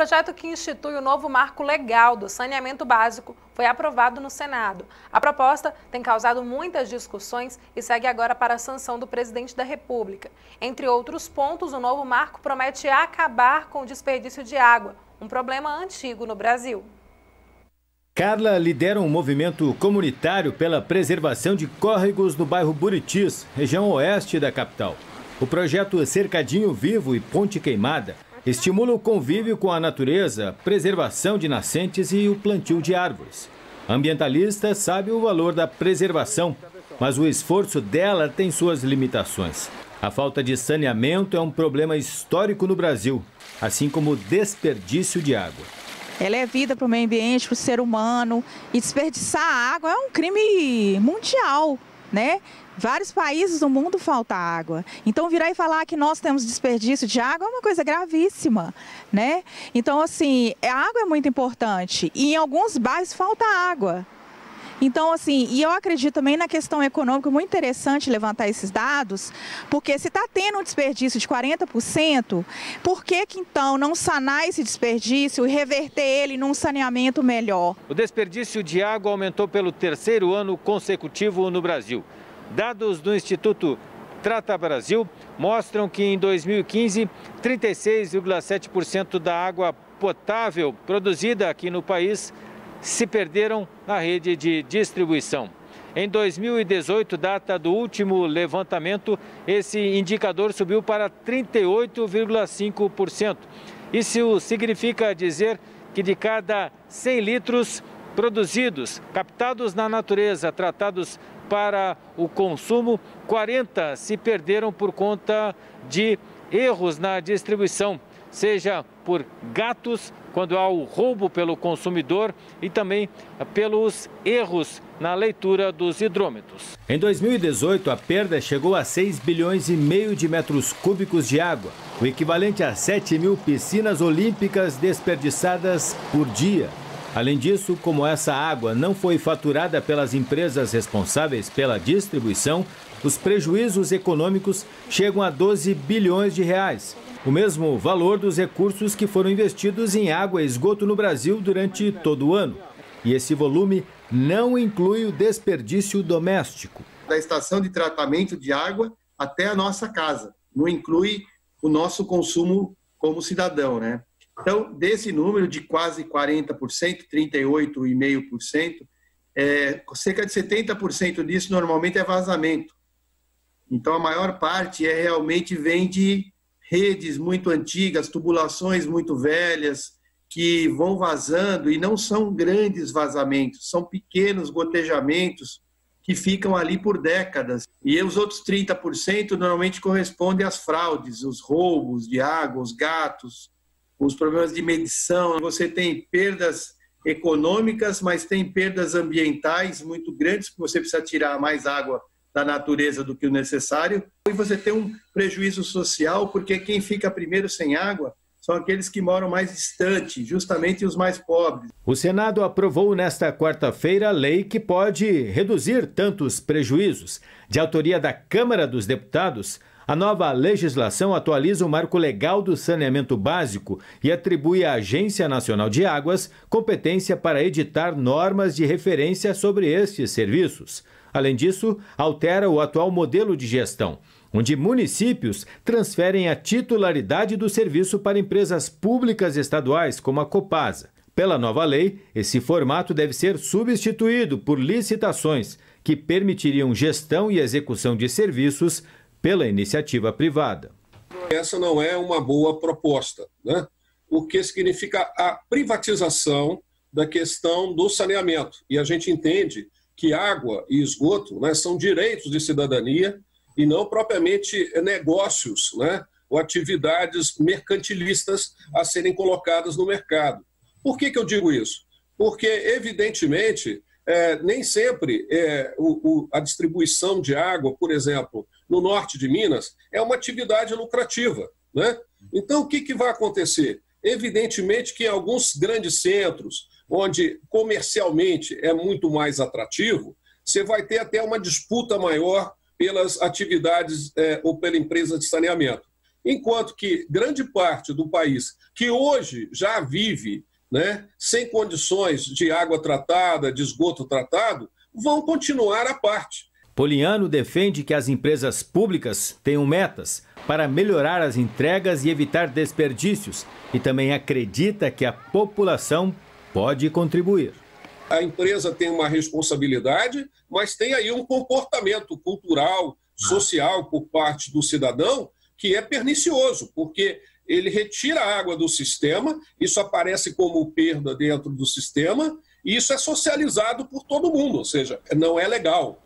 projeto que institui o novo marco legal do saneamento básico foi aprovado no Senado. A proposta tem causado muitas discussões e segue agora para a sanção do presidente da República. Entre outros pontos, o novo marco promete acabar com o desperdício de água, um problema antigo no Brasil. Carla lidera um movimento comunitário pela preservação de córregos no bairro Buritis, região oeste da capital. O projeto Cercadinho Vivo e Ponte Queimada estimula o convívio com a natureza, preservação de nascentes e o plantio de árvores. A ambientalista sabe o valor da preservação, mas o esforço dela tem suas limitações. A falta de saneamento é um problema histórico no Brasil, assim como o desperdício de água. Ela é vida para o meio ambiente, para o ser humano, e desperdiçar água é um crime mundial, né? Vários países do mundo falta água. Então, virar e falar que nós temos desperdício de água é uma coisa gravíssima, né? Então, assim, a água é muito importante e em alguns bairros falta água. Então, assim, e eu acredito também na questão econômica, muito interessante levantar esses dados, porque se está tendo um desperdício de 40%, por que então não sanar esse desperdício e reverter ele num saneamento melhor? O desperdício de água aumentou pelo terceiro ano consecutivo no Brasil. Dados do Instituto Trata Brasil mostram que em 2015, 36,7% da água potável produzida aqui no país se perderam na rede de distribuição. Em 2018, data do último levantamento, esse indicador subiu para 38,5%. Isso significa dizer que de cada 100 litros produzidos, captados na natureza, tratados para o consumo, 40 se perderam por conta de erros na distribuição, seja por gatos, quando há o roubo pelo consumidor e também pelos erros na leitura dos hidrômetros. Em 2018, a perda chegou a 6 bilhões e meio de metros cúbicos de água, o equivalente a 7.000 piscinas olímpicas desperdiçadas por dia. Além disso, como essa água não foi faturada pelas empresas responsáveis pela distribuição, os prejuízos econômicos chegam a 12 bilhões de reais. O mesmo valor dos recursos que foram investidos em água e esgoto no Brasil durante todo o ano. E esse volume não inclui o desperdício doméstico. Da estação de tratamento de água até a nossa casa. Não inclui o nosso consumo como cidadão, né? Então, desse número de quase 40%, 38,5%, cerca de 70% disso normalmente é vazamento. Então, a maior parte realmente vem de redes muito antigas, tubulações muito velhas, que vão vazando e não são grandes vazamentos, são pequenos gotejamentos que ficam ali por décadas. E os outros 30% normalmente correspondem às fraudes, os roubos de água, os gatos, os problemas de medição. Você tem perdas econômicas, mas tem perdas ambientais muito grandes, porque você precisa tirar mais água da natureza do que o necessário. E você tem um prejuízo social, porque quem fica primeiro sem água são aqueles que moram mais distante, justamente os mais pobres. O Senado aprovou nesta quarta-feira a lei que pode reduzir tantos prejuízos. De autoria da Câmara dos Deputados, a nova legislação atualiza o marco legal do saneamento básico e atribui à Agência Nacional de Águas competência para editar normas de referência sobre estes serviços. Além disso, altera o atual modelo de gestão, onde municípios transferem a titularidade do serviço para empresas públicas estaduais, como a Copasa. Pela nova lei, esse formato deve ser substituído por licitações, que permitiriam gestão e execução de serviços pela iniciativa privada. Essa não é uma boa proposta, né? O que significa a privatização da questão do saneamento. E a gente entende que água e esgoto, né, são direitos de cidadania e não propriamente negócios, né, ou atividades mercantilistas a serem colocadas no mercado. Por que eu digo isso? Porque, evidentemente, nem sempre a distribuição de água, por exemplo, no norte de Minas, é uma atividade lucrativa, né? Então, o que vai acontecer? Evidentemente que em alguns grandes centros, onde comercialmente é muito mais atrativo, você vai ter até uma disputa maior pelas atividades ou pela empresa de saneamento. enquanto que grande parte do país, que hoje já vive, né, sem condições de água tratada, de esgoto tratado, vão continuar à parte. Poliano defende que as empresas públicas tenham metas para melhorar as entregas e evitar desperdícios, e também acredita que a população pode contribuir. A empresa tem uma responsabilidade, mas tem aí um comportamento cultural, social por parte do cidadão que é pernicioso, porque ele retira a água do sistema, isso aparece como perda dentro do sistema, e isso é socializado por todo mundo, ou seja, não é legal.